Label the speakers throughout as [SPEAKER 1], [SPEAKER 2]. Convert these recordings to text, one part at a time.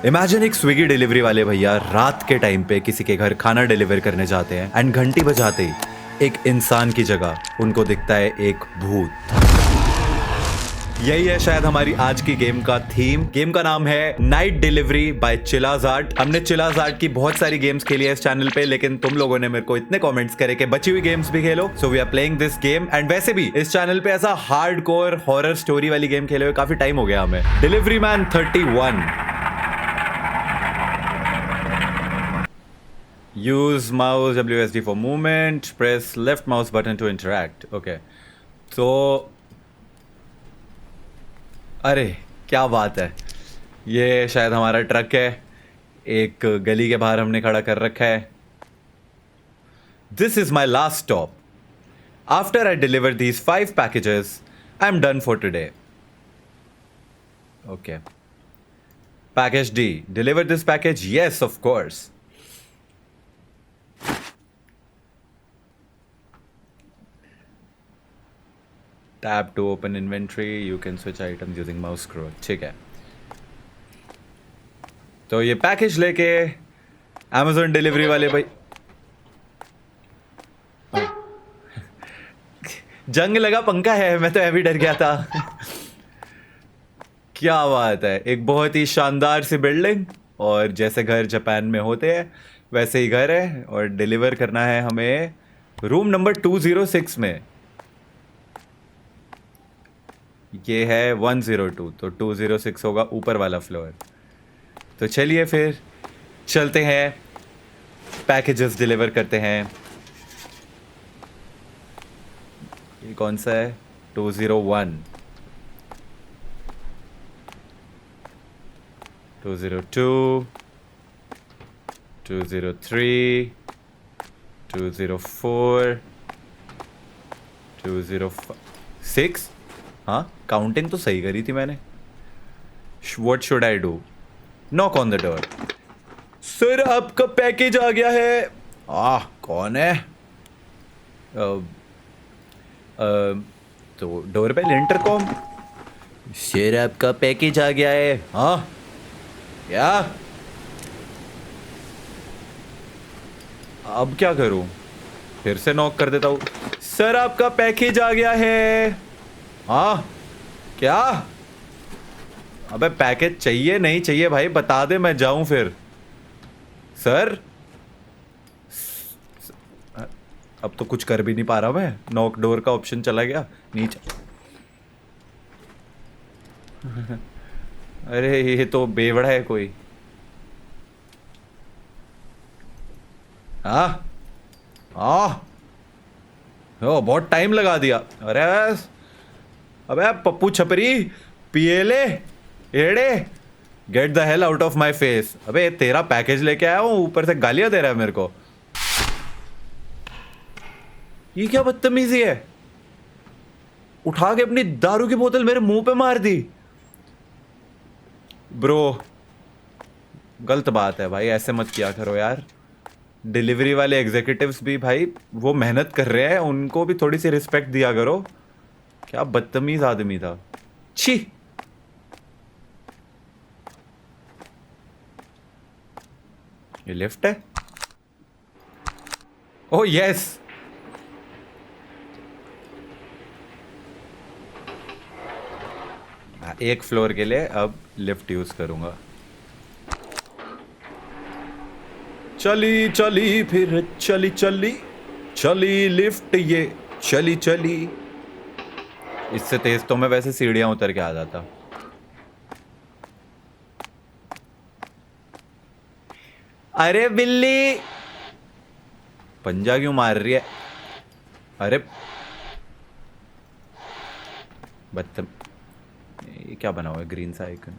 [SPEAKER 1] Imagine एक Swiggy delivery वाले भैया रात के टाइम पे किसी के घर खाना डिलीवर करने जाते हैं एंड घंटी बजाते ही एक इंसान की जगह उनको दिखता है एक भूत। यही है शायद हमारी आज की गेम का थीम। गेम का नाम है नाइट डिलीवरी बाय चिलाज आर्ट। हमने चिलाज आर्ट की बहुत सारी गेम्स खेली है इस चैनल पे, लेकिन तुम लोगों ने मेरे को इतने कमेंट्स करे कि बची हुई गेम्स भी खेलो, so we are playing this game. And वैसे भी इस चैनल पे ऐसा हार्डकोर हॉरर स्टोरी वाली गेम खेले हुए काफी टाइम हो गया हमें। Delivery man 31। Use mouse WSD for movement. Press left mouse button to interact. Okay. तो अरे क्या बात है, ये शायद हमारा ट्रक है। एक गली के बाहर हमने खड़ा कर रखा है। This is my last stop. After I deliver these 5 packages, I'm done for today. Okay. Package D. Deliver this package? Yes, of course. Tap to open inventory. You can switch items using mouse scroll. ठीक है, तो ये package लेके Amazon delivery वाले भाई जंग लगा पंखा है, मैं तो अभी डर गया था। क्या बात है, एक बहुत ही शानदार सी बिल्डिंग, और जैसे घर जापान में होते हैं वैसे ही घर है, और डिलीवर करना है हमें रूम नंबर 206 में। ये है 102, तो 206 होगा ऊपर वाला फ्लोर। तो चलिए फिर चलते हैं, पैकेजेस डिलीवर करते हैं। ये कौन सा है? 201, 202, 203, 204, 206। हाँ, काउंटिंग तो सही करी थी मैंने। What should I do? Knock on the door. Sir आपका पैकेज आ गया है। कौन है? तो डोर बेल इंटरकॉम। सर आपका पैकेज आ गया है। हाँ क्या? अब क्या करूं? फिर से नॉक कर देता हूँ। सर आपका पैकेज आ गया है। हाँ क्या? अबे पैकेज चाहिए नहीं चाहिए भाई, बता दे, मैं जाऊं फिर। सर अब तो कुछ कर भी नहीं पा रहा मैं, नॉक डोर का ऑप्शन चला गया नीचे। अरे ये तो बेवड़ा है कोई। हाँ हाँ, बहुत टाइम लगा दिया। अरे अबे पप्पू छपरी, पिएले एड़े, get the hell out of my face. अबे तेरा पैकेज लेके आया हूँ, ऊपर से गालियां दे रहा है मेरे को। ये क्या बदतमीजी है, उठा के अपनी दारू की बोतल मेरे मुंह पे मार दी। ब्रो गलत बात है भाई, ऐसे मत किया करो यार। डिलीवरी वाले एग्जीक्यूटिव्स भी भाई वो मेहनत कर रहे हैं, उनको भी थोड़ी सी रिस्पेक्ट दिया करो। क्या बदतमीज आदमी था, छी। ये लिफ्ट है? Oh yes. एक फ्लोर के लिए अब लिफ्ट यूज करूंगा। चली चली फिर चली चली चली लिफ्ट, ये चली चली। इससे तेज तो मैं वैसे सीढ़ियां उतर के आ जाता। अरे बिल्ली पंजा क्यों मार रही है? अरे बदतम, ये क्या बना हुआ है ग्रीन सा आइकन?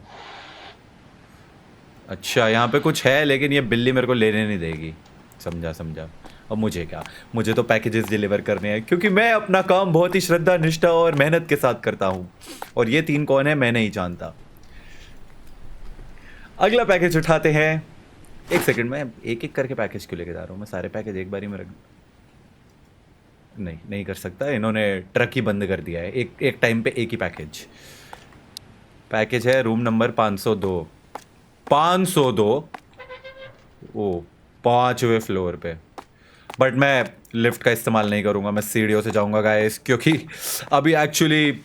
[SPEAKER 1] अच्छा यहाँ पे कुछ है, लेकिन ये बिल्ली मेरे को लेने नहीं देगी। समझा समझा। अब मुझे क्या, मुझे तो पैकेजेस डिलीवर करने हैं, क्योंकि मैं अपना काम बहुत ही श्रद्धा निष्ठा और मेहनत के साथ करता हूँ। और ये 3 कौन है मैं नहीं जानता। अगला पैकेज उठाते हैं। एक सेकंड, मैं एक एक करके पैकेज क्यों लेके जा रहा हूँ? मैं सारे पैकेज एक बारी में रख नहीं कर सकता। इन्होंने ट्रक ही बंद कर दिया है, एक टाइम पे एक ही पैकेज। पैकेज है रूम नंबर 502। 502 ओ 5वें फ्लोर पे। बट मैं लिफ्ट का इस्तेमाल नहीं करूंगा, मैं सीढ़ियों से जाऊंगा गाइस, क्योंकि अभी actually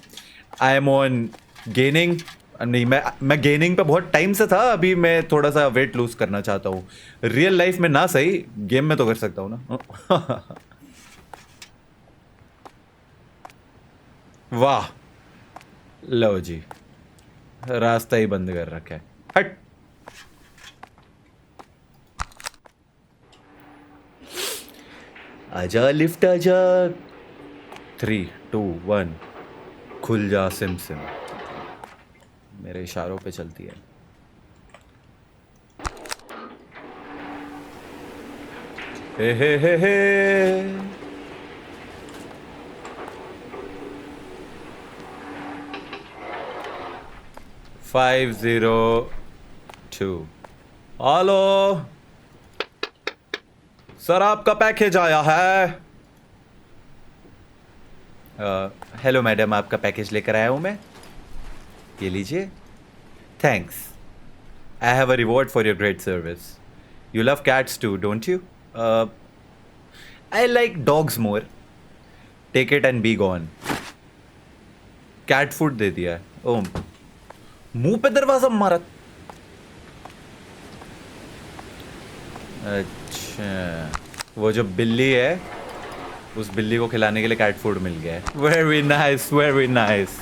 [SPEAKER 1] I am on gaining. नहीं, मैं गेनिंग पे बहुत टाइम से था, अभी मैं थोड़ा सा वेट लूज करना चाहता हूँ। रियल लाइफ में ना सही, गेम में तो कर सकता हूँ ना। वाह, लो जी, रास्ता ही बंद कर रखा है। हट। आजा लिफ्ट आजा। 3 2 1 खुल जा सिम सिम। मेरे इशारों पे चलती है। हे हे हे हे। 502। हेलो सर, आपका पैकेज आया है। हेलो मैडम, आपका पैकेज लेकर आया हूं मैं, ये लीजिए। Thanks. I have a reward for your great service. You love cats too, don't you? I like dogs more. Take it and be gone. Cat food दे दिया है। ओ, मुंह पे दरवाजा मारा। अच्छा, वो जो बिल्ली है, उस बिल्ली को खिलाने के लिए कैट फूड मिल गया है। Very nice, very nice.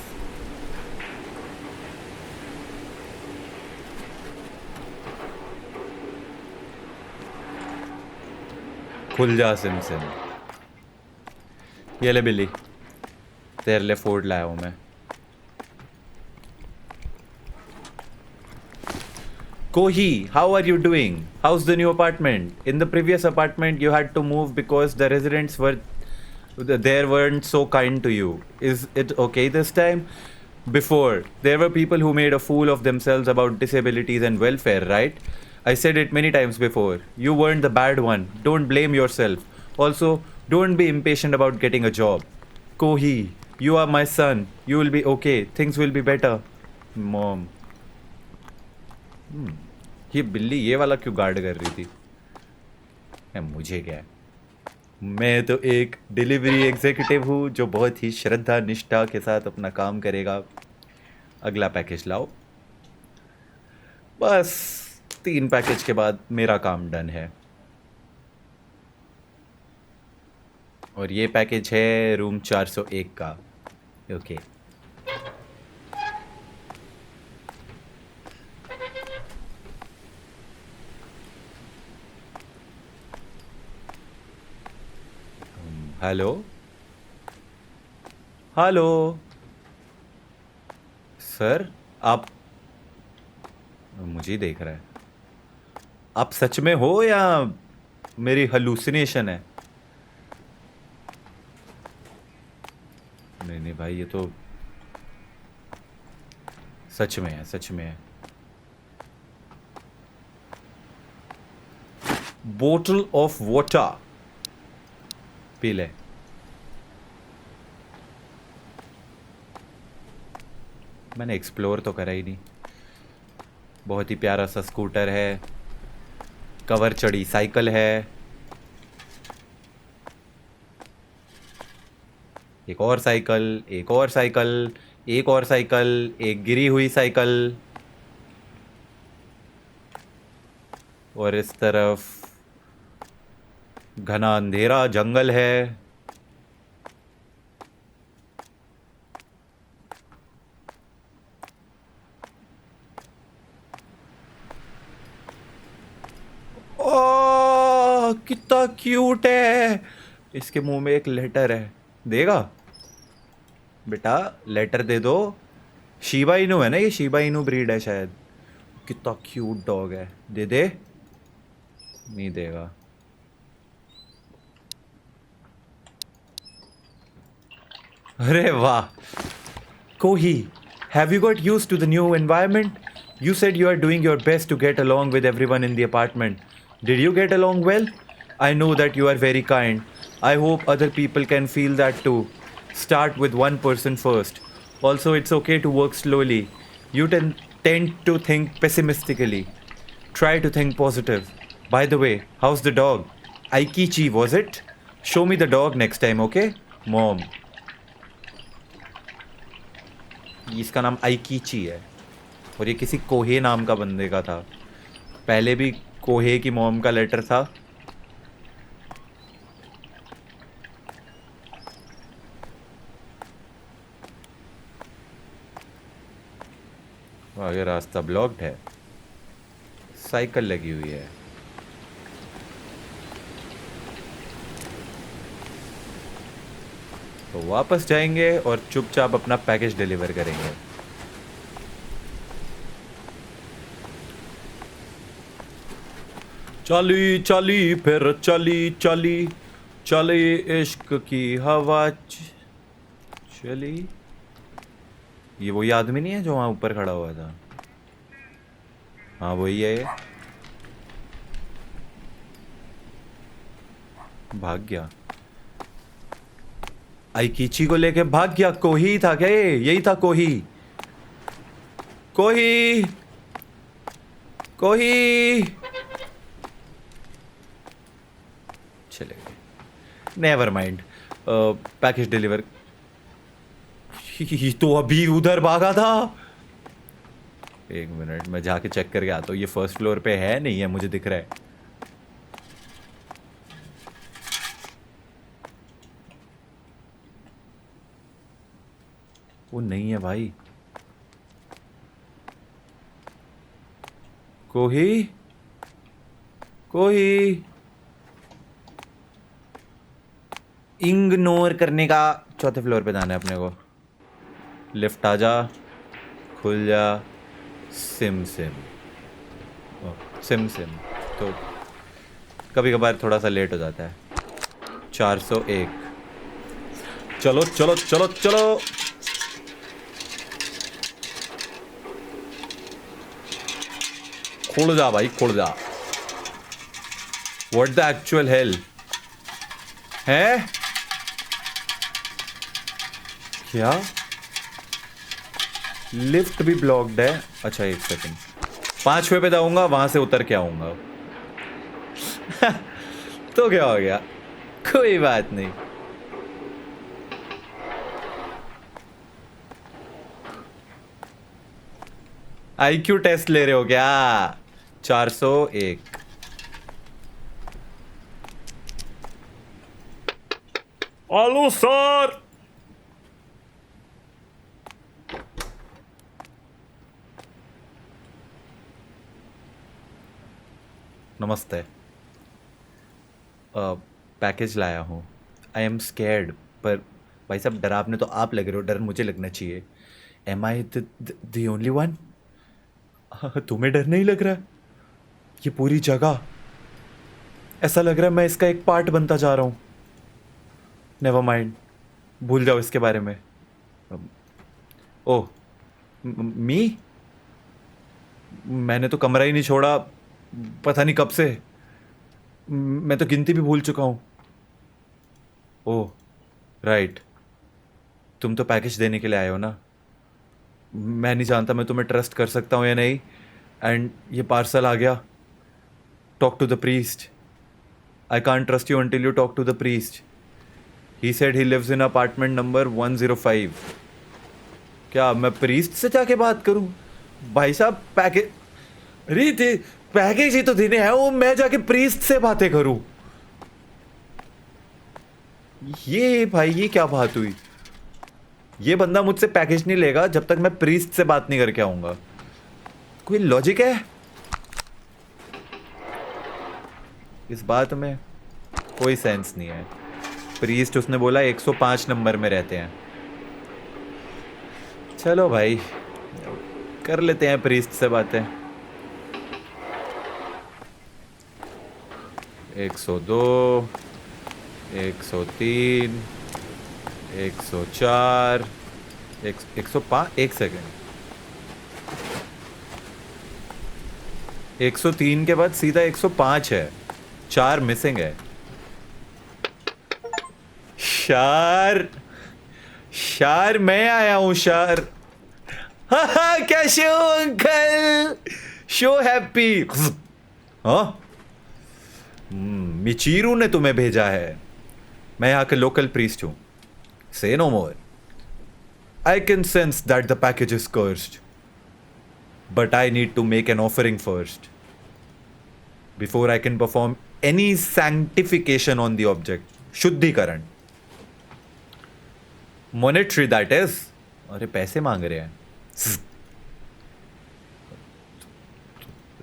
[SPEAKER 1] खुल जा सिम सिम। ये ले बिल्ली, तेरे लिए फूड लाया हूं मैं। Kohi, how are you doing? How's the new apartment? In the previous apartment, you had to move because the residents weren't so kind to you. Is it okay this time? Before, there were people who made a fool of themselves about disabilities and welfare, right? I said it many times before. You weren't the bad one. Don't blame yourself. Also, don't be impatient about getting a job. Kohi, you are my son. You will be okay. Things will be better. Mom. ये बिल्ली ये वाला क्यों guard कर रही थी? मुझे क्या है, मैं तो एक डिलीवरी एग्जीक्यूटिव हूँ जो बहुत ही श्रद्धा निष्ठा के साथ अपना काम करेगा। अगला पैकेज लाओ। बस 3 पैकेज के बाद मेरा काम डन है। और ये पैकेज है रूम 401 का। ओके। हेलो हेलो सर, आप मुझे ही देख रहे हैं? आप सच में हो या मेरी हलूसिनेशन है? नहीं नहीं भाई, ये तो सच में है, सच में है। बोतल ऑफ वाटर पी ले। मैंने एक्सप्लोर तो करा ही नहीं। बहुत ही प्यारा सा स्कूटर है, कवर चढ़ी साइकिल है, एक और साइकिल, एक और साइकिल, एक और साइकिल, एक गिरी हुई साइकिल, और इस तरफ घना अंधेरा जंगल है। ओ कितना क्यूट है। इसके मुंह में एक लेटर है, देगा? बेटा लेटर दे दो। शिबा इनू है ना, ये शिबा इनू ब्रीड है शायद। कितना क्यूट डॉग है, दे दे। नहीं देगा। अरे वाह। Kohi, have you got used to the new environment? You said you are doing your best to get along with everyone in the apartment. Did you get along well? I know that you are very kind. I hope other people can feel that too. Start with one person first. Also, it's okay to work slowly. You tend to think pessimistically. Try to think positive. By the way, how's the dog? Aikichi, was it? Show me the dog next time, okay? Mom. इसका नाम आइकीची है और ये किसी कोहे नाम का बंदे का था. पहले भी कोहे की मॉम का लेटर था. आगे रास्ता ब्लॉक्ड है. साइकिल लगी हुई है. तो वापस जाएंगे और चुपचाप अपना पैकेज डिलीवर करेंगे. चली चली फिर चली चली चली इश्क की हवा चली. ये वही आदमी नहीं है जो वहां ऊपर खड़ा हुआ था? हाँ वही है ये. भाग गया. आइकीची को लेके भाग गया. कोही था क्या ये? यही था कोही. कोही कोही. चले गए. Never mind. Package deliver. तो अभी उधर भागा था. एक मिनट मैं जाके चेक करके आता हूँ. ये फर्स्ट फ्लोर पे है नहीं है मुझे दिख रहा है. वो नहीं है भाई. कोही कोही. इग्नोर करने का. चौथे फ्लोर पे जाना है अपने को. लिफ्ट आ जा. खुल जा. SIM SIM. SIM SIM. तो कभी कभार थोड़ा सा लेट हो जाता है. 401. चलो चलो चलो चलो. खुल जा भाई खुल जा. व्हाट द एक्चुअल हेल है क्या? लिफ्ट भी ब्लॉक्ड है. अच्छा एक सेकंड. 5वें पे जाऊंगा वहां से उतर के आऊंगा. तो क्या हो गया? कोई बात नहीं. आईक्यू टेस्ट ले रहे हो क्या? 401. Hello sir. नमस्ते. पैकेज लाया हूँ. I am scared. पर भाई साहब डरावने तो आप लग रहे हो. डर मुझे लगना चाहिए. Am I the only one? तुम्हें डर नहीं लग रहा? ये पूरी जगह ऐसा लग रहा है मैं इसका एक पार्ट बनता जा रहा हूँ. Never mind. भूल जाओ इसके बारे में. ओह मी. मैंने तो कमरा ही नहीं छोड़ा पता नहीं कब से. मैं तो गिनती भी भूल चुका हूँ. Oh right. तुम तो पैकेज देने के लिए आए हो ना. मैं नहीं जानता मैं तुम्हें ट्रस्ट कर सकता हूँ या नहीं. एंड ये पार्सल आ गया. Talk to the priest. I can't trust you until you talk to the priest. He said he lives in apartment number 105. क्या मैं प्रीस्ट से जाके बात करूं? भाई साहब पैकेज. अरे पैकेज ही तो देने है वो. मैं जाके प्रीस्ट से बातें करूं? ये भाई ये क्या बात हुई? ये बंदा मुझसे पैकेज नहीं लेगा जब तक मैं प्रीस्ट से बात नहीं करके आऊंगा. कोई लॉजिक है इस बात में? कोई सेंस नहीं है. प्रीस्ट उसने बोला 105 नंबर में रहते हैं. चलो भाई कर लेते हैं प्रीस्ट से बातें. 102 103 104 105. एक सेकेंड. 103 के बाद सीधा 105 है. 4 मिसिंग है. शार शार मैं आया हूं शार. कैसे हो अंकल? Show happy. हाँ, मिचीरू ने तुम्हें भेजा है। मैं यहाँ के लोकल प्रीस्ट हूँ। Say no more. I can sense that the package is cursed, but I need to make an offering first before I can perform any sanctification on the object. शुद्धिकरण, मॉनेटरी दैट इज। अरे पैसे मांग रहे हैं।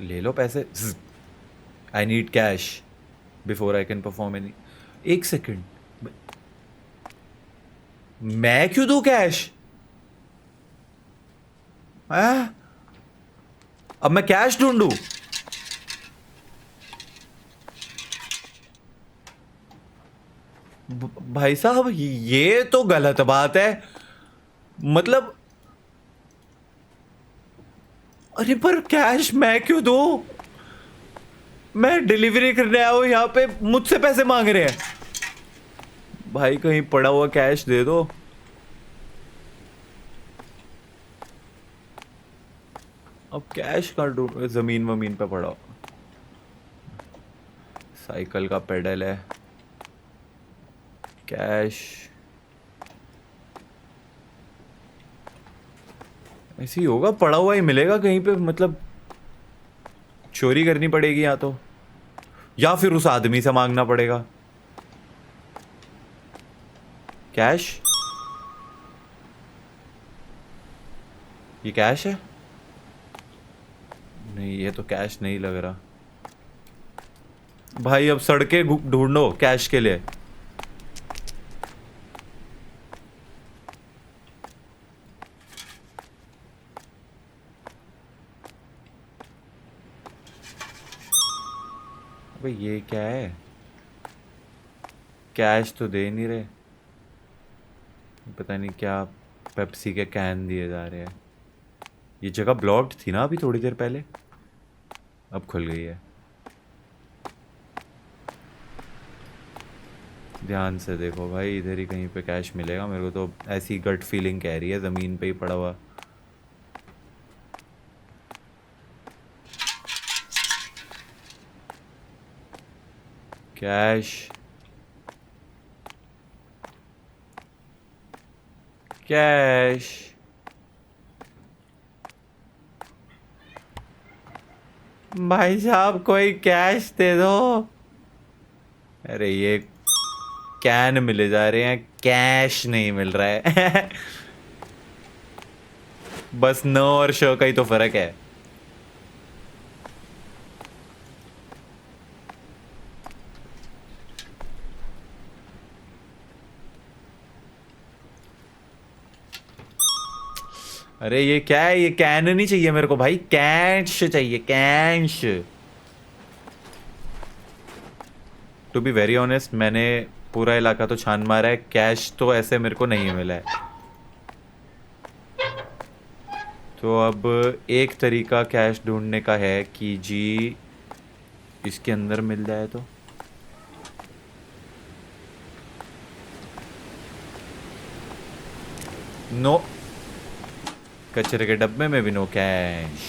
[SPEAKER 1] ले लो पैसे। I need cash before I can perform any. एक सेकेंड, मैं क्यों दूं कैश? अब मैं कैश ढूंढूं? भाई साहब, ये तो गलत बात है। मतलब, अरे पर कैश मैं क्यों दूं? मैं डिलीवरी करने आया हूं, यहां पे मुझसे पैसे मांग रहे हैं। भाई कहीं पड़ा हुआ कैश दे दो। अब कैश का ढूंढ, जमीन वमीन पे पड़ा हो। साइकिल का पेडल है। कैश ऐसे ही होगा, पड़ा हुआ ही मिलेगा कहीं पे। मतलब चोरी करनी पड़ेगी या फिर उस आदमी से मांगना पड़ेगा। कैश, ये कैश है? नहीं, ये तो कैश नहीं लग रहा। भाई अब सड़कें ढूंढो कैश के लिए। भाई ये क्या है? कैश तो दे नहीं रहे। पता नहीं क्या पेप्सी के कैन दिए जा रहे हैं। ये जगह ब्लॉक्ड थी ना अभी थोड़ी देर पहले, अब खुल गई है। ध्यान से देखो भाई, इधर ही कहीं पे कैश मिलेगा। मेरे को तो ऐसी गट फीलिंग कह रही है, ज़मीन पे ही पड़ा हुआ। कैश, कैश, भाई साहब कोई कैश दे दो। अरे ये कैन मिले जा रहे हैं, कैश नहीं मिल रहा है। बस न और श का ही तो फर्क है। अरे ये क्या है? ये कैन नहीं चाहिए मेरे को भाई, कैश चाहिए, cash. To be very honest, मैंने पूरा इलाका तो छान मारा है, कैश तो ऐसे मेरे को नहीं मिला है। तो अब एक तरीका कैश ढूंढने का है कि जी इसके अंदर मिल जाए तो। नो, कचरे के डब्बे में भी नो कैश।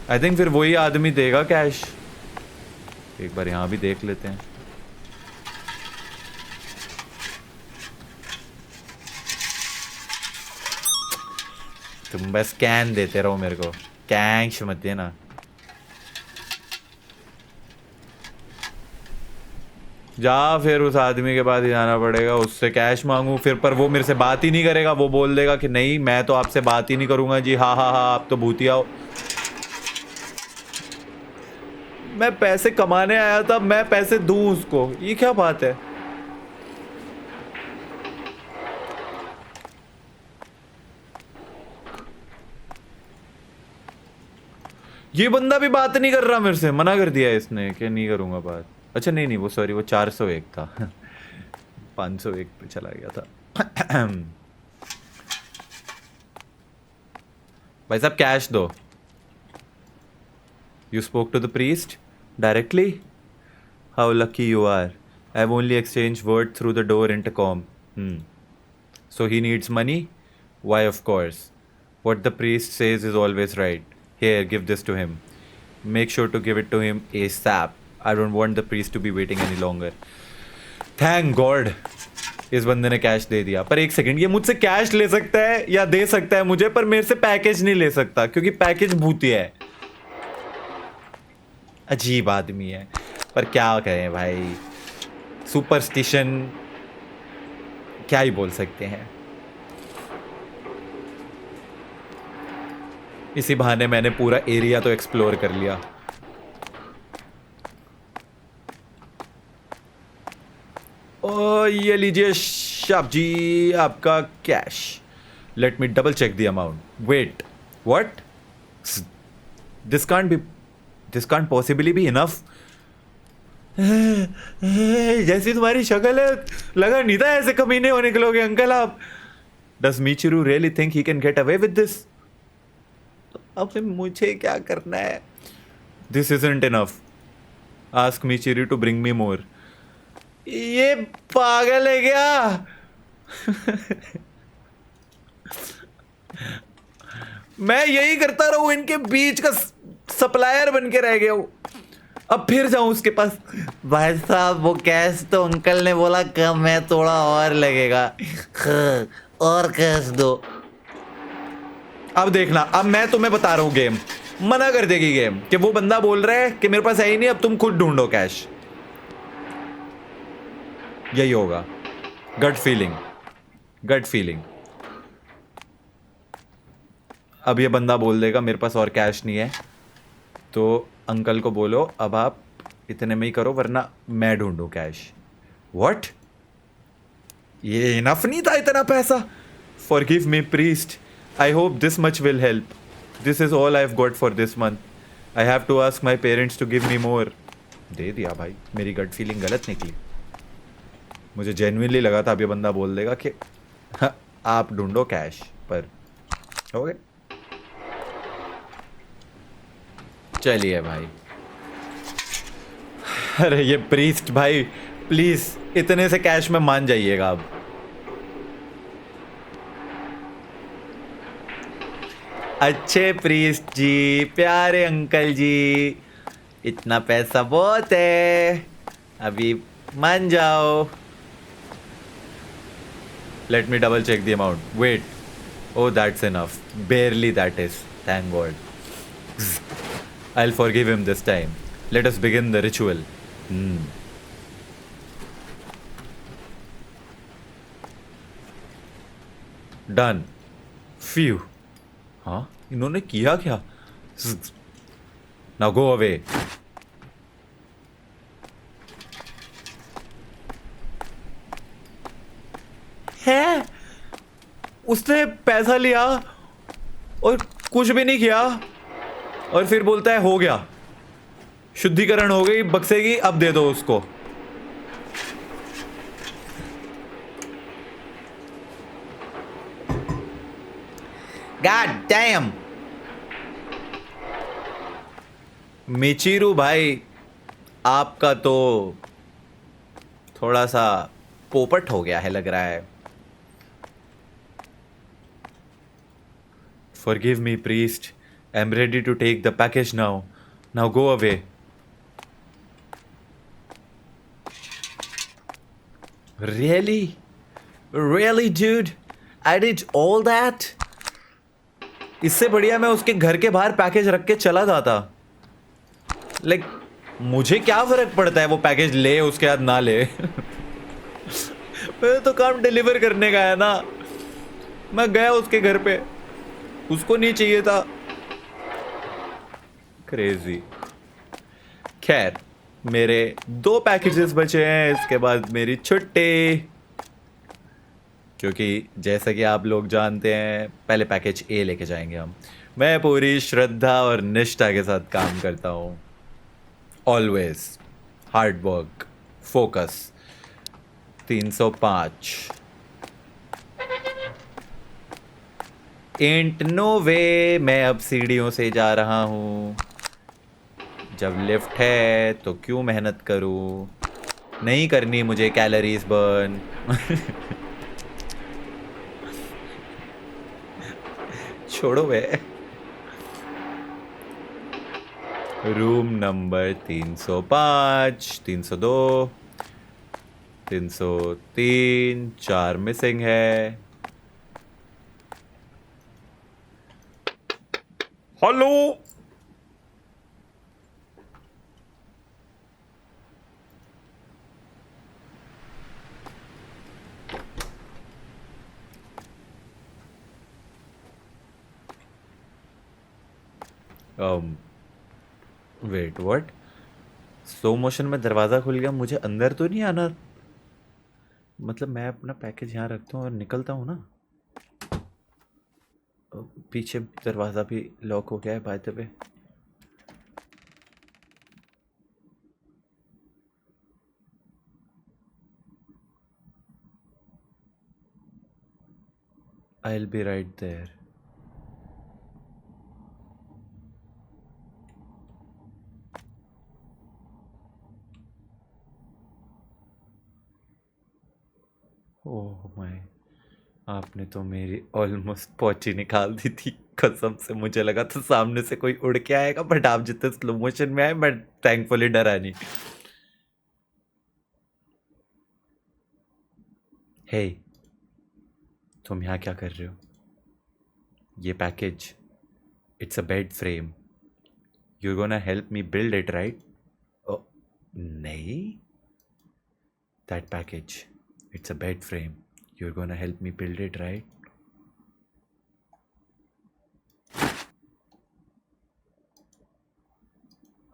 [SPEAKER 1] आई थिंक फिर वही आदमी देगा कैश। एक बार यहां भी देख लेते हैं। तुम बस कैन देते रहो मेरे को, कैश मत देना। जा, फिर उस आदमी के पास ही जाना पड़ेगा, उससे कैश मांगू फिर। पर वो मेरे से बात ही नहीं करेगा। वो बोल देगा कि नहीं, मैं तो आपसे बात ही नहीं करूंगा जी। हाँ हाँ हाँ, आप तो भूतिया हो। मैं पैसे कमाने आया था, मैं पैसे दूं उसको? ये क्या बात है? ये बंदा भी बात नहीं कर रहा मेरे से, मना कर दिया इसने कि नहीं करूंगा बात। अच्छा नहीं नहीं, वो सॉरी, वो 401 था। 501 पे चला गया था। भाई साहब कैश दो। You spoke to the priest directly? How lucky you are. I've only exchanged word through the door intercom. So he needs money? Why, of course. What the priest says is always right. Here, give this to him. Make sure to give it to him ASAP. I don't want the priest to be waiting any longer. Thank God. इस बंदे ने cash दे दिया। पर एक second, ये मुझसे cash ले सकता है या दे सकता है मुझे, पर मेरे से पैकेज नहीं ले सकता क्योंकि पैकेज भूतिया है। अजीब आदमी है, पर क्या करें भाई, सुपरस्टिशन क्या ही बोल सकते हैं। इसी बहाने मैंने पूरा एरिया तो एक्सप्लोर कर लिया। ओ ये लीजिए शाप जी आपका cash. Let me double check the amount. Wait, what? This can't possibly be enough. जैसी तुम्हारी शक्ल है, लगा नहीं था ऐसे कमीने होने निकलोगे अंकल आप। Does Michiru really think he can get away with this? अब मुझे क्या करना है? This isn't enough. Ask Michiru to bring me more. ये पागल है क्या? मैं यही करता रहूं, इनके बीच का सप्लायर बन के रह गया हूं। अब फिर जाऊं उसके पास। भाई साहब वो कैश तो अंकल ने बोला कम है, थोड़ा और लगेगा, और कैश दो। अब देखना, अब मैं तुम्हें बता रहा हूं, गेम मना कर देगी गेम कि वो बंदा बोल रहा है कि मेरे पास है ही नहीं, अब तुम खुद ढूंढो कैश। यही होगा। Gut feeling. अब ये बंदा बोल देगा मेरे पास और कैश नहीं है, तो अंकल को बोलो अब आप इतने में ही करो वरना मैं ढूंढूं कैश। व्हाट? ये इनफ नहीं था इतना पैसा? Forgive me priest, I hope this much will help. This is all I have got for this month. I have to ask my parents to give me मोर। दे दिया भाई, मेरी गट फीलिंग गलत निकली। मुझे जेन्युइनली लगा था अब ये बंदा बोल देगा कि हाँ, आप ढूंढो कैश, पर हो गए। चलिए भाई। अरे ये प्रीस्ट भाई, प्लीज इतने से कैश में मान जाइएगा अब। अच्छे प्रीस्ट जी, प्यारे अंकल जी, इतना पैसा बहुत है, अभी मान जाओ। Let me double check the amount. Wait, oh that's enough, barely that is, thank God. I'll forgive him this time. Let us begin the ritual. Done. Phew. हाँ, इन्होंने किया क्या? Now go away. है, उसने पैसा लिया और कुछ भी नहीं किया और फिर बोलता है हो गया, शुद्धिकरण हो गई बक्से की, अब दे दो उसको। God damn! मिचिरू भाई, आपका तो थोड़ा सा पोपट हो गया है लग रहा है। Forgive me, priest. I'm ready to take the package now. Now go away. Really? Really, dude? I did all that? इससे बढ़िया मैं उसके घर के बाहर पैकेज रख के चला जाता। Like, मुझे क्या फर्क पड़ता है वो पैकेज ले उसके हाथ ना ले। मैं तो काम डिलीवर करने का है ना। मैं गया उसके घर पे, उसको नहीं चाहिए था। क्रेजी। खैर, मेरे 2 पैकेजेस बचे हैं, इसके बाद मेरी छुट्टी। क्योंकि जैसा कि आप लोग जानते हैं, पहले पैकेज ए लेके जाएंगे हम। मैं पूरी श्रद्धा और निष्ठा के साथ काम करता हूँ। Always hard work, focus. 305। एंट नो वे मैं अब सीढ़ियों से जा रहा हूँ। जब लिफ्ट है तो क्यों मेहनत करूँ? नहीं करनी मुझे कैलोरीज बर्न। छोड़ो वे। रूम नंबर 305, 302, 303, 4 मिसिंग है। Hello. Wait what? Slow motion में दरवाजा खुल गया, मुझे अंदर तो नहीं आना? मतलब मैं अपना पैकेज यहाँ रखता हूँ और निकलता हूँ ना। पीछे दरवाजा भी लॉक हो गया है by the way. I'll be right there. Oh my, आपने तो मेरी ऑलमोस्ट पहुंची निकाल दी थी। कसम से मुझे लगा था सामने से कोई उड़ के आएगा, बट आप जितने स्लो मोशन में आए मैं थैंकफुली डरा नहीं। हे, तुम यहाँ क्या कर रहे हो? ये package, it's a bed frame. You gonna help me build it right? नहीं, that package, it's a bed frame. You gonna help me build it right?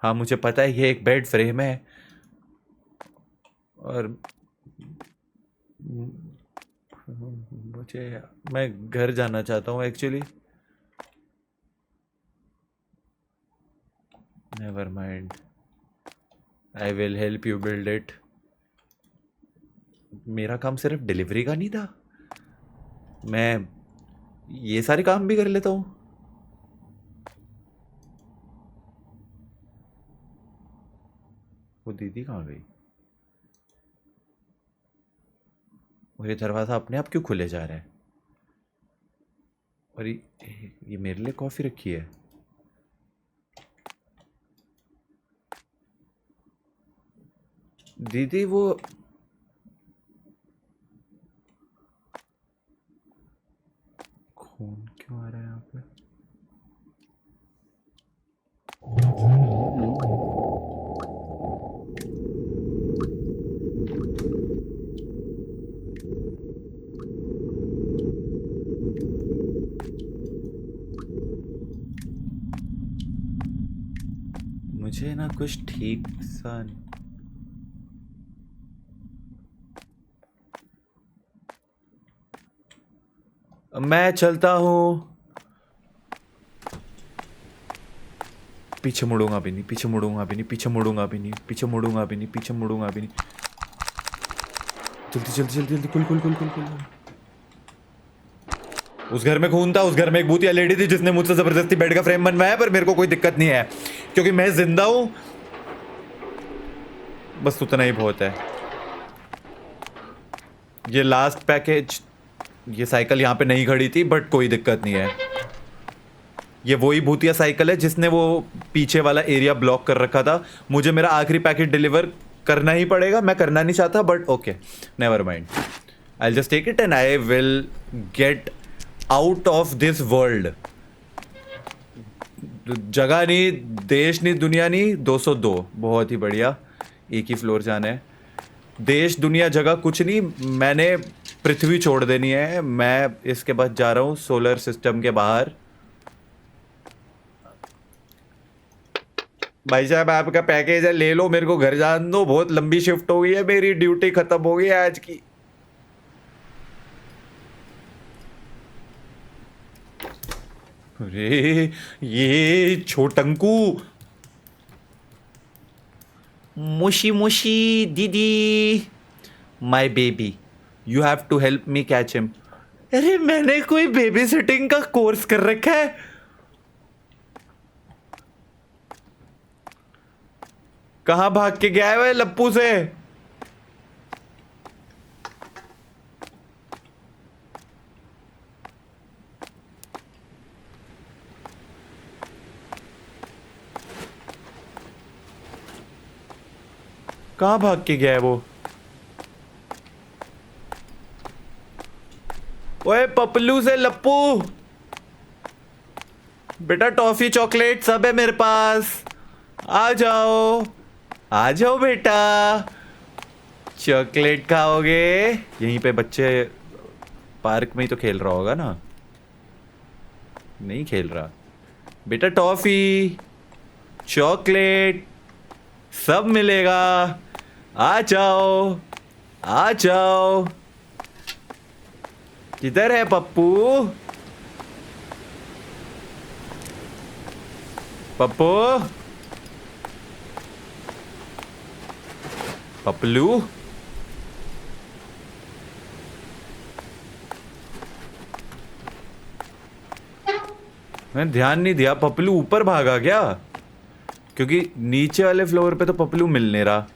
[SPEAKER 1] हाँ मुझे पता है ये एक बेड फ्रेम है, और मुझे, मैं घर जाना चाहता हूँ actually. Never mind, I will help you build it. मेरा काम सिर्फ डिलीवरी का नहीं था, मैं ये सारे काम भी कर लेता हूँ। वो दीदी कहाँ गई? और ये दरवाज़ा अपने आप क्यों खुले जा रहा है? और ये मेरे लिए कॉफ़ी रखी है। दीदी वो खून क्यों आ रहा है यहाँ पे? मुझे ना कुछ ठीक सा, मैं चलता हूँ। पीछे मुड़ूंगा भी नहीं, पीछे मुड़ूंगा भी नहीं, पीछे मुड़ूंगा भी नहीं, पीछे मुड़ूंगा भी नहीं, पीछे मुड़ूंगा भी नहीं। जल्दी जल्दी जल्दी जल्दी, खुल खुल खुल खुल खुल। उस घर में खून था, उस घर में एक भूतिया लेडी थी जिसने मुझसे जबरदस्ती बेड का फ्रेम बनवाया, पर मेरे को कोई दिक्कत नहीं है क्योंकि मैं जिंदा हूं। बस उतना ही बहुत है। ये लास्ट पैकेज, ये साइकिल यहाँ पे नहीं खड़ी थी, बट कोई दिक्कत नहीं है। ये वही भूतिया साइकिल है जिसने वो पीछे वाला एरिया ब्लॉक कर रखा था। मुझे मेरा आखिरी पैकेट डिलीवर करना ही पड़ेगा। मैं करना नहीं चाहता, but okay, never mind, I just take it and I will get out of this world. जगह नहीं, देश नहीं, दुनिया नहीं, 202 बहुत ही बढ़िया। एक ही फ्लोर जाना है। देश दुनिया जगह कुछ नहीं, मैंने पृथ्वी छोड़ देनी है। मैं इसके बाद जा रहा हूँ सोलर सिस्टम के बाहर। भाई साहब आपका पैकेज है, ले लो, मेरे को घर जान दो। बहुत लंबी शिफ्ट हो गई है, मेरी ड्यूटी खत्म हो गई है आज की। अरे ये छोटंकू, मुशी मुशी दीदी, my baby, you have to help me catch him. अरे मैंने कोई बेबी सिटिंग का कोर्स कर रखा है? कहाँ भाग के गया है वह लप्पू से? कहाँ भाग के गया है वो? ओए पपलू से लप्पू, बेटा टॉफी चॉकलेट सब है मेरे पास, आ जाओ आ जाओ बेटा, चॉकलेट खाओगे? यहीं पे बच्चे पार्क में ही तो खेल रहा होगा ना? नहीं खेल रहा। बेटा टॉफी चॉकलेट सब मिलेगा, आ जाओ आ जाओ। किधर है पप्पू? पप्पू, पपलू, मैंने ध्यान नहीं दिया। पपलू ऊपर भागा क्या? क्योंकि नीचे वाले फ्लोर पे तो पपलू मिल नहीं रहा।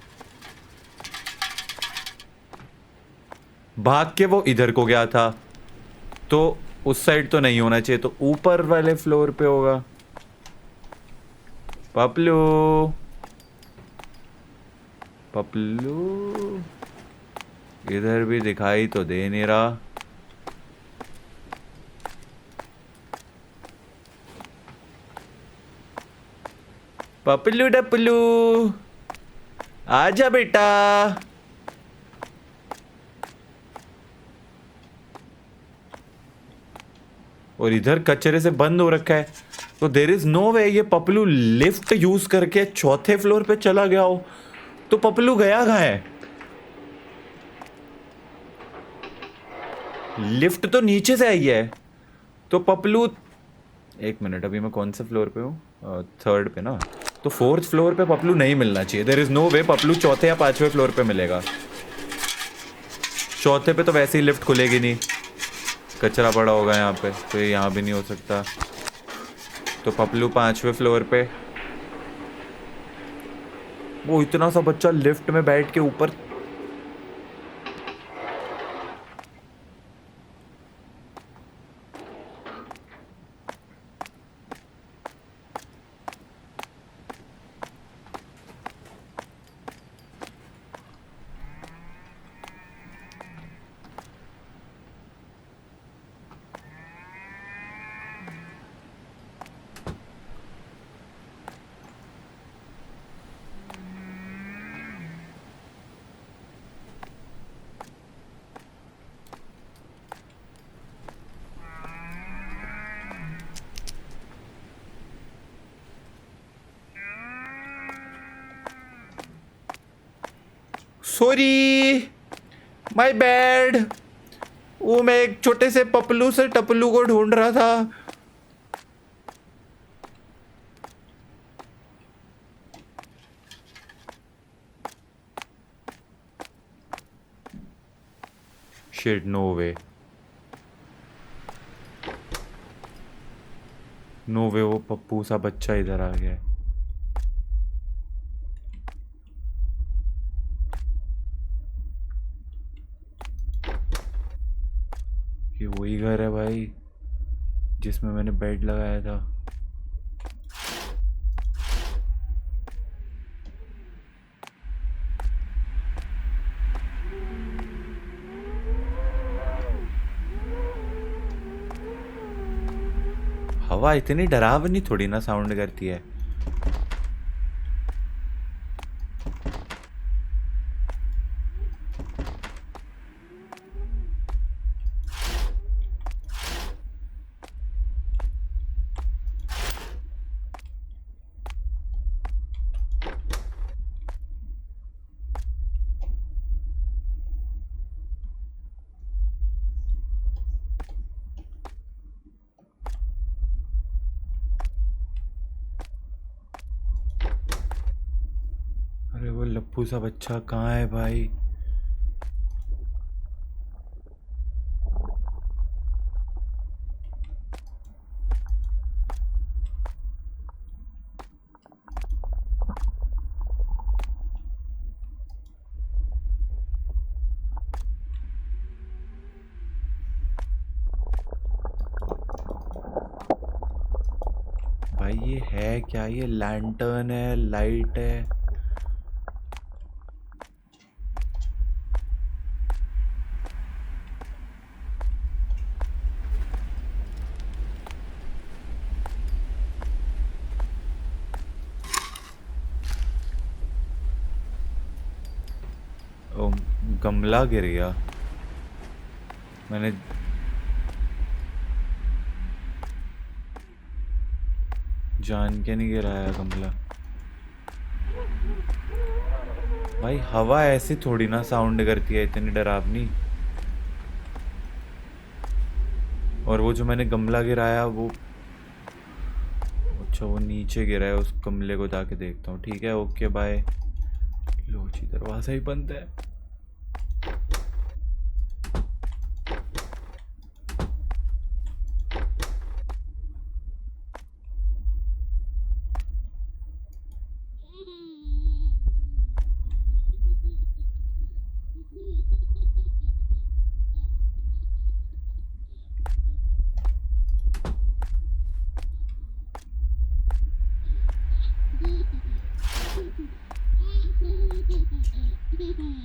[SPEAKER 1] भाग के वो इधर को गया था, तो उस साइड तो नहीं होना चाहिए, तो ऊपर वाले फ्लोर पे होगा। पपलू, पपलू इधर भी दिखाई तो दे नहीं रहा। पपलू डपलू आजा बेटा। और इधर कचरे से बंद हो रखा है, तो देर इज नो वे ये पपलू लिफ्ट यूज करके चौथे फ्लोर पे चला गया हो। तो पपलू गया कहाँ है? लिफ्ट तो नीचे से आई है, तो पपलू, एक मिनट, अभी मैं कौन से फ्लोर पे हूँ? थर्ड पे ना, तो फोर्थ फ्लोर पे पपलू नहीं मिलना चाहिए। There is no way Paplu चौथे या पांचवें फ्लोर पे मिलेगा। चौथे पे तो वैसे ही लिफ्ट खुलेगी नहीं, कचरा पड़ा होगा यहाँ पे, तो ये यहाँ भी नहीं हो सकता। तो पपलू पांचवें फ्लोर पे। वो इतना सा बच्चा लिफ्ट में बैठ के ऊपर, सॉरी माय बैड, वो मैं एक छोटे से पपलू से टपलू को ढूंढ रहा था। शिट, नो वे, नो वे, वो पप्पू सा बच्चा इधर आ गया है। ये वही घर है भाई जिसमें मैंने बेड लगाया था। हवा इतनी डरावनी थोड़ी ना साउंड करती है। अरे वो लप्पू सा बच्चा कहाँ है भाई? भाई ये है क्या? ये लैंटर्न है, लाइट है। गमला गिर गया। मैंने जान के नहीं गिराया गमला। भाई हवा ऐसी थोड़ी ना साउंड करती है इतनी डरावनी। और वो जो मैंने गमला गिराया वो, अच्छा वो नीचे गिरा है, उस गमले को जाके देखता हूँ। ठीक है, ओके बाय। लो जी, दरवाजा ही बंद है।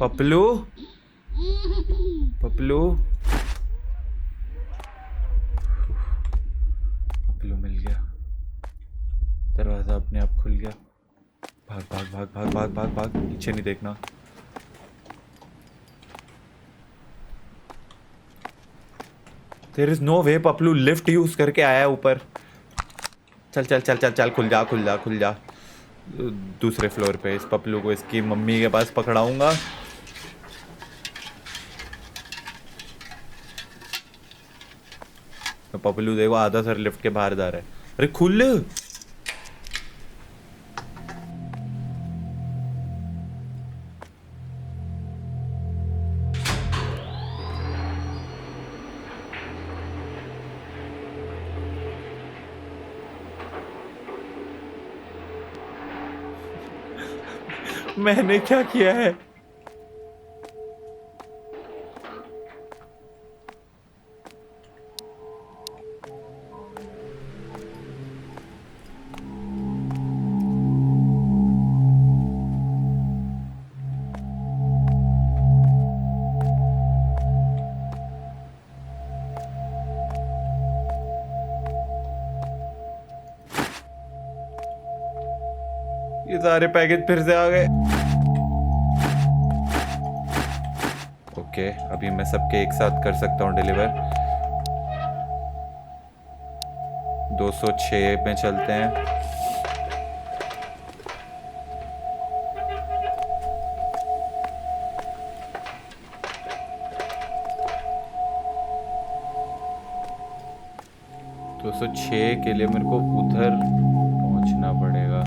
[SPEAKER 1] पपलू, पपलू, पपलू मिल गया। दरवाजा अपने आप खुल गया। भाग भाग भाग भाग भाग भाग भाग, पीछे नहीं देखना। There is no way. Paplu lift use करके आया ऊपर। चल चल चल चल चल, खुल जा खुल जा खुल जा। दूसरे फ्लोर पे इस पपलू को इसकी मम्मी के पास पकड़ाऊंगा। पपलू देखो आधा सर लिफ्ट के बाहर जा रहा है। अरे खुल। मैंने क्या किया है? ये सारे पैकेज फिर से आ गए। ओके, अभी मैं सबके एक साथ कर सकता हूँ डिलीवर। 206 में चलते हैं। दो सौ छः के लिए मेरे को उधर पहुंचना पड़ेगा।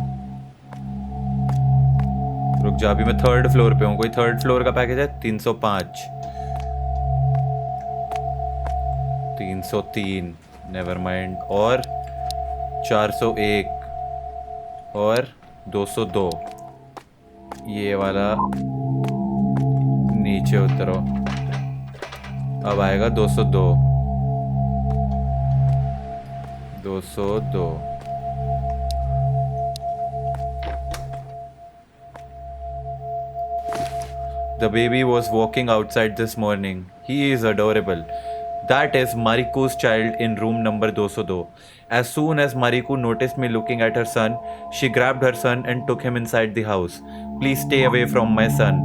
[SPEAKER 1] रुक जा, अभी मैं थर्ड फ्लोर पे हूँ। कोई थर्ड फ्लोर का पैकेज है? 305, 303, नेवर माइंड। और 401 और 202। ये वाला नीचे उतरो। अब आएगा 202। 202। The baby was walking outside this morning. He is adorable. That is Mariku's child in room number 202. As soon as Mariku noticed me looking at her son, she grabbed her son and took him inside the house. Please stay away from my son.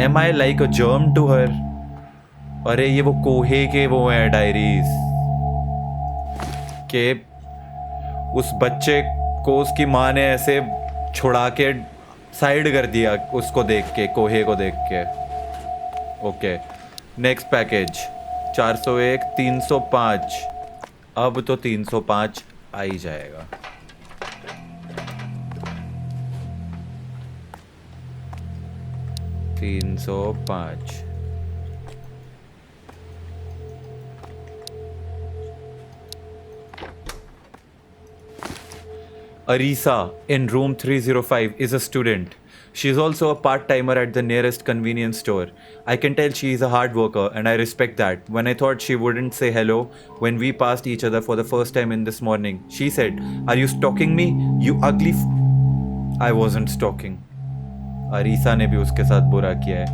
[SPEAKER 1] Am I like a germ to her? अरे ये वो कोहे के वो हैं diaries के। उस बच्चे को उसकी माँ ने ऐसे छुड़ा के साइड कर दिया उसको देख के, कोहे को देख के। Okay, next package 401, 305। अब तो 305 आ ही जाएगा। तीन सौ पाँच। Arisa in room 305 is a student. She is also a part-timer at the nearest convenience store. I can tell she is a hard worker and I respect that. When I thought she wouldn't say hello when we passed each other for the first time in this morning, she said, "Are you stalking me? You ugly I wasn't stalking." Arisa ने भी उसके साथ बुरा किया है।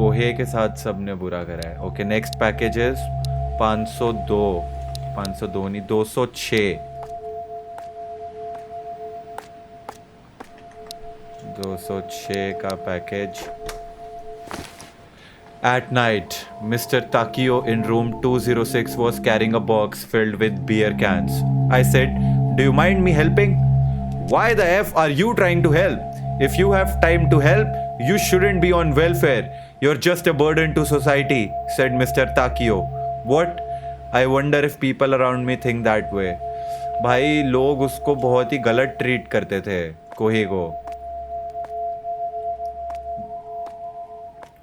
[SPEAKER 1] कोहे के साथ सबने बुरा करा है। Okay, next package is 502। 502 नहीं, 206। 206 का package. At night, Mr. Takio in room 206 was carrying a box filled with beer cans. I said, "Do you mind me helping?" "Why the F are you trying to help? If you have time to help, you shouldn't be on welfare. You're just a burden to society," said Mr. Takio. What? I wonder if people around me think that way. भाई लोग उसको बहुत ही गलत treat करते थे, कोही को.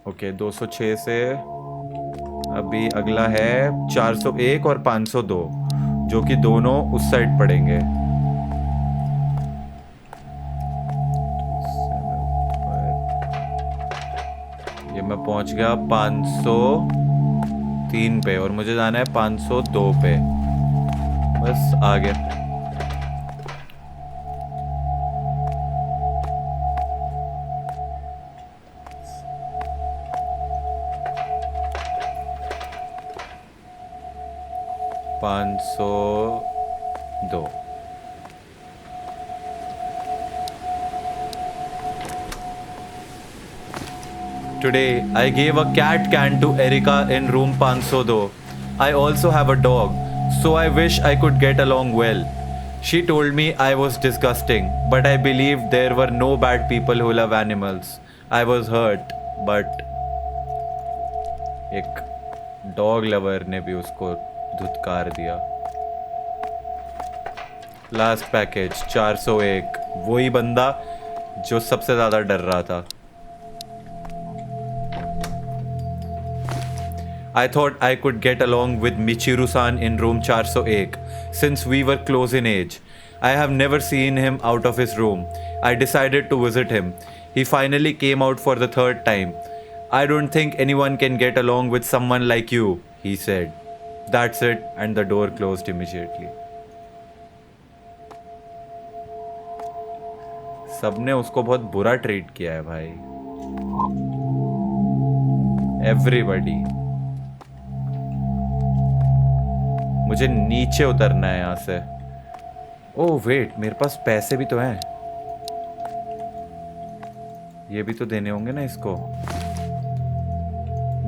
[SPEAKER 1] Okay 206 से अभी अगला है 401 और 502, जो कि दोनों उस साइड पड़ेंगे. ये मैं पहुंच गया 503 पे और मुझे जाना है 502 पे. बस आगे. पाँच सौ दो. Today, I gave a cat can to Erika in room 502. I also have a dog, so I wish I could get along well. She told me I was disgusting, but I believe there were no bad people who love animals. I was hurt, but एक dog lover ने भी उसको धुतकार दिया. Last package 401, वही बंदा जो सबसे ज्यादा डर रहा था. I thought I could get along with Michiru-san in room 401 since we were close in age. I have never seen him out of his room. I decided to visit him. He finally came out for the third time. "I don't think anyone can get along with someone like you," he said. That's it, and the door closed immediately. सबने उसको बहुत बुरा treat किया है भाई. Everybody. मुझे नीचे उतरना है यहाँ से. ओह वेट, मेरे पास पैसे भी तो हैं. ये भी तो देने होंगे ना इसको.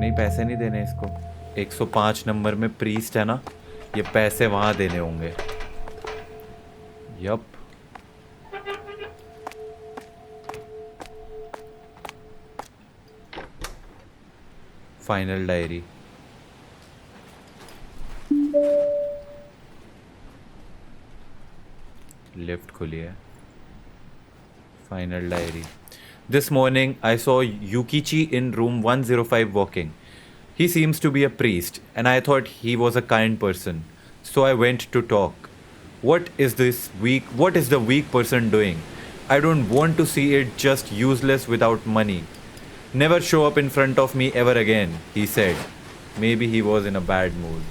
[SPEAKER 1] नहीं, पैसे नहीं देने इसको. 105 नंबर में प्रीस्ट है ना, ये पैसे वहां देने होंगे. यप. Final diary. लिफ्ट खुली है. Final diary. This morning I saw Yukichi in room 105 walking. He seems to be a priest, and I thought he was a kind person. So I went to talk. What is the weak person doing? I don't want to see it, just useless without money. Never show up in front of me ever again, he said. Maybe he was in a bad mood.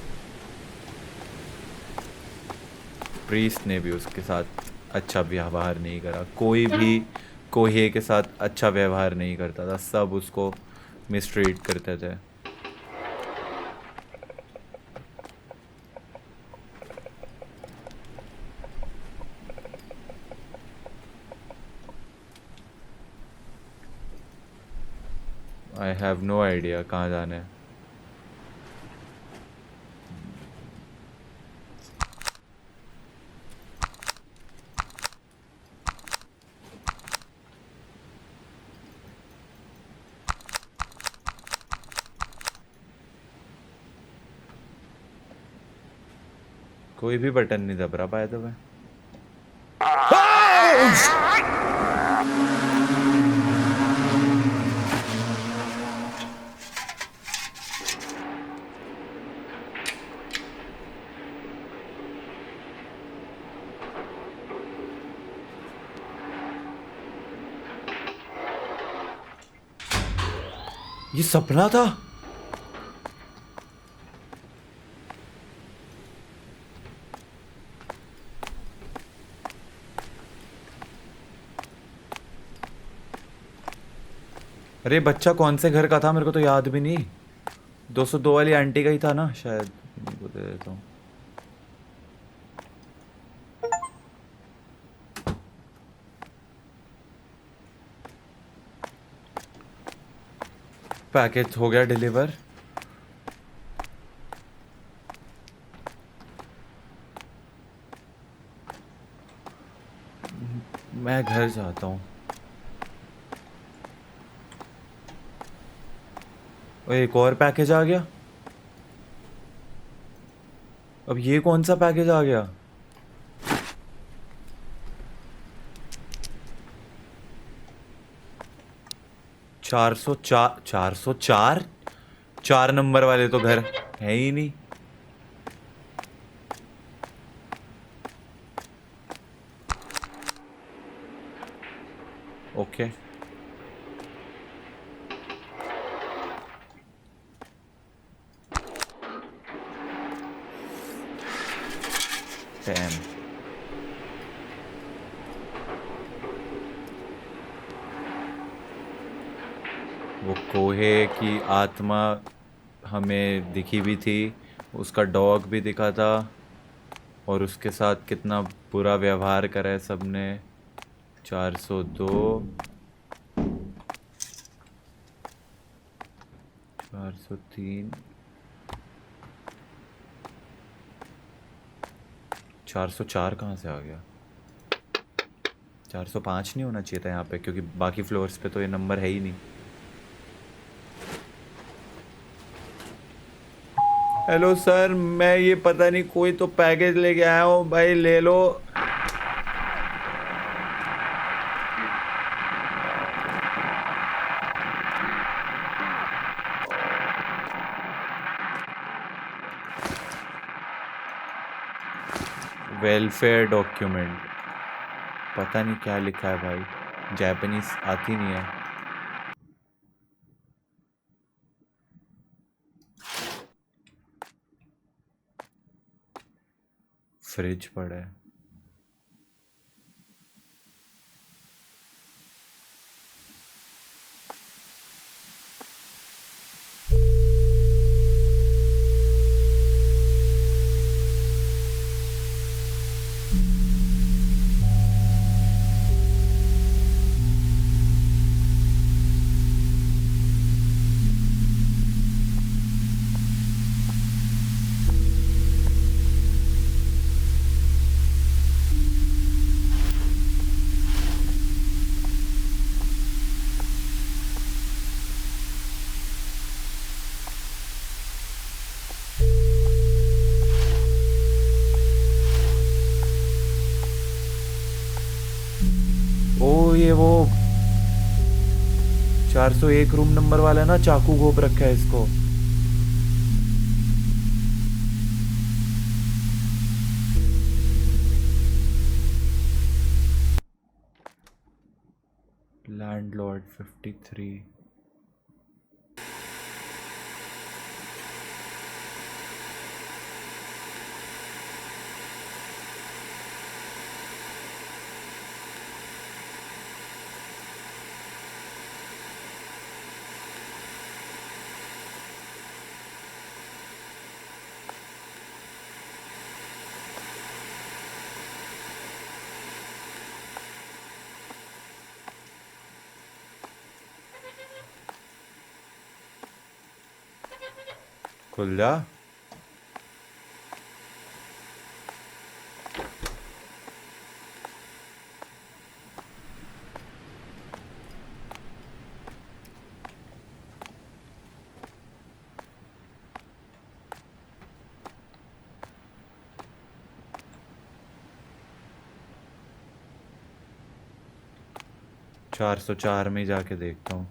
[SPEAKER 1] Priest ने भी उसके साथ अच्छा व्यवहार नहीं करा. कोई भी कोहे के साथ अच्छा व्यवहार नहीं करता था. सब उसको मिसट्रीट करते थे. आई हैव नो आइडिया कहाँ जाना है. कोई भी बटन नहीं दब रहा बाय द वे. ये सपना था. अरे बच्चा कौन से घर का था, मेरे को तो याद भी नहीं. 202 वाली आंटी का ही था ना शायद. इन्हीं को दे देता हूँ. पैकेज हो गया डिलीवर। मैं घर जाता हूँ। ओए, एक और पैकेज आ गया। अब ये कौन सा पैकेज आ गया? चार सौ चार, 404। 4 नंबर वाले तो घर है ही नहीं। ओके। डैम। वो कोहे की आत्मा हमें दिखी भी थी, उसका डॉग भी दिखा था, और उसके साथ कितना बुरा व्यवहार करा है सबने। 402, 403, 404 कहाँ से आ गया? 405 नहीं होना चाहिए था यहाँ पे, क्योंकि बाकी फ्लोर्स पे तो ये नंबर है ही नहीं। हेलो सर, मैं ये पता नहीं कोई तो पैकेज लेके आया हूँ भाई, ले लो। वेलफेयर डॉक्यूमेंट, पता नहीं क्या लिखा है भाई, जापानीज आती नहीं है। फ्रिज पड़ा है। ओ, ये वो 401 रूम नंबर वाला है ना, चाकू घोप रखा है इसको। लैंडलॉर्ड 53। खुल जा। चार सौ चार में जाके देखता हूँ।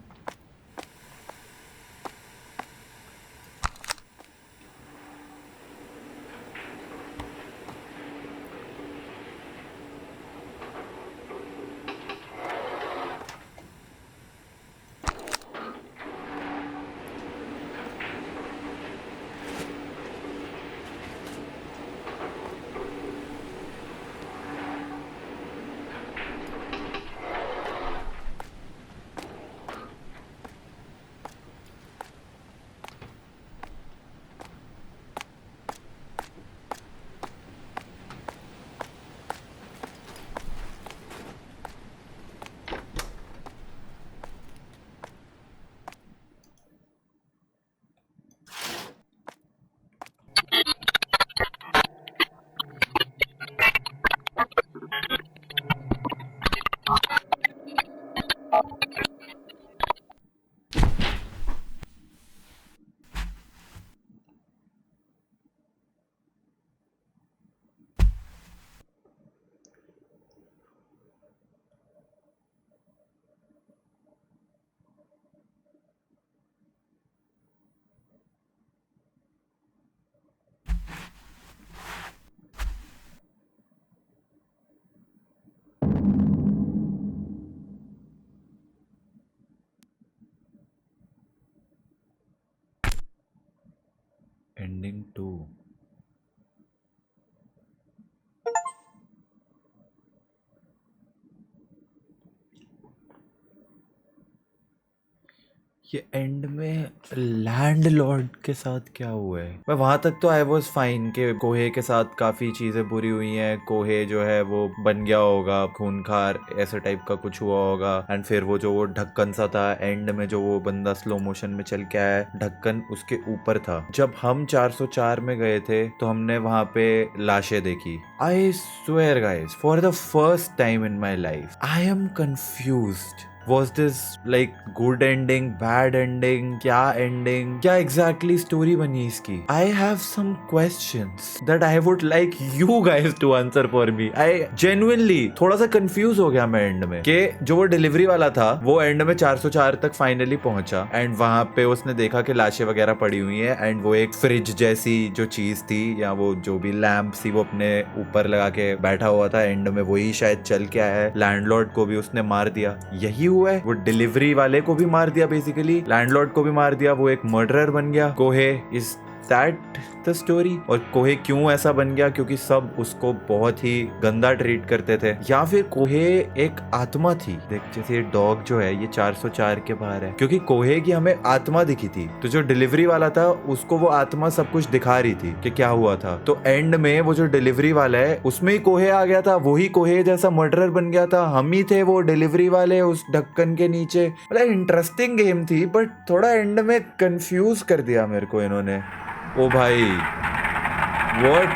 [SPEAKER 1] एंडिंग 2। ये एंड में लैंडलॉर्ड के साथ क्या हुआ है? मैं वहां तक तो आई वॉज फाइन कि कोहे के साथ काफी चीजें बुरी हुई हैं। कोहे जो है वो बन गया होगा खूंखार, ऐसे टाइप का कुछ हुआ होगा। एंड फिर वो जो वो ढक्कन सा था एंड में, जो वो बंदा स्लो मोशन में चल के आया, ढक्कन उसके ऊपर था। जब हम 404 में गए थे तो हमने वहां पे लाशें देखी। I swear guys, for the first time in my life I am confused. Was this like good ending, bad ending, क्या ending, क्या exactly story बनी इसकी? I have some questions that I would like you guys to answer for me. I genuinely थोड़ा सा confuse हो गया मैं end में कि जो वो डिलीवरी वाला था वो end में 404 तक फाइनली पहुंचा एंड वहां पे उसने देखा कि लाशें वगैरह पड़ी हुई है एंड वो एक फ्रिज जैसी जो चीज थी या वो जो भी लैंप थी वो अपने ऊपर लगा के बैठा हुआ था। एंड में वही शायद चल के आया है। लैंडलॉर्ड को भी उसने मार दिया, यही हुआ है। वो डिलीवरी वाले को भी मार दिया, बेसिकली लैंडलॉर्ड को भी मार दिया। वो एक मर्डरर बन गया। कोहे इज दैट द स्टोरी? और कोहे क्यों ऐसा बन गया? क्योंकि सब उसको बहुत ही गंदा ट्रीट करते थे, या फिर कोहे एक आत्मा थी? देख, जैसे डॉग जो है ये 404 के बाहर है क्योंकि कोहे की हमें आत्मा दिखी थी, तो जो डिलीवरी वाला था उसको वो आत्मा सब कुछ दिखा रही थी कि क्या हुआ था। तो एंड में वो जो डिलीवरी वाला है उसमें ही कोहे आ गया था, वही कोहे जैसा मर्डरर बन गया था। हम ही थे वो डिलीवरी वाले उस ढक्कन के नीचे। मतलब इंटरेस्टिंग गेम थी बट थोड़ा एंड में कंफ्यूज कर दिया मेरे को इन्होंने। ओ भाई, व्हाट?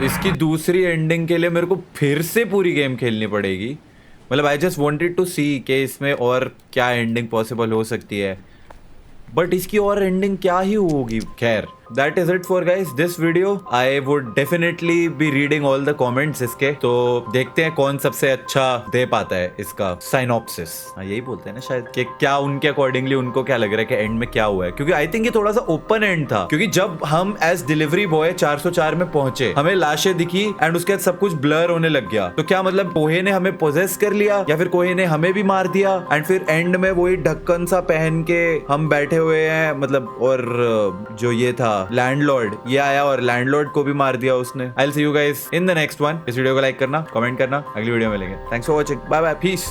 [SPEAKER 1] इसकी दूसरी एंडिंग के लिए मेरे को फिर से पूरी गेम खेलनी पड़ेगी। मतलब आई जस्ट वांटेड टू सी कि इसमें और क्या एंडिंग पॉसिबल हो सकती है, बट इसकी और एंडिंग क्या ही होगी। खैर, that is it for guys this video. I would definitely be reading all the comments इसके, तो देखते हैं कौन सबसे अच्छा दे पाता है इसका साइनॉप्सिस। यही बोलते हैं ना शायद, कि क्या उनके अकॉर्डिंगली उनको क्या लग रहा है कि एंड में क्या हुआ है। क्योंकि आई थिंक ये थोड़ा सा ओपन एंड था, क्योंकि जब हम एज डिलीवरी बॉय 404 में पहुंचे हमें लाशें दिखी एंड उसके बाद सब कुछ ब्लर होने लग गया। तो क्या मतलब कोहे ने हमें पोजेस कर लिया या फिर कोहे ने हमें भी मार दिया? एंड फिर एंड में वही ढक्कन सा पहन के हम बैठे हुए हैं, मतलब, और जो ये था लैंडलॉर्ड, ये आया और लैंडलॉर्ड को भी मार दिया उसने। I will see you guys in the next one. इस वीडियो को लाइक करना, कमेंट करना, अगली वीडियो में मिलेंगे। Thanks for watching, bye bye, piece.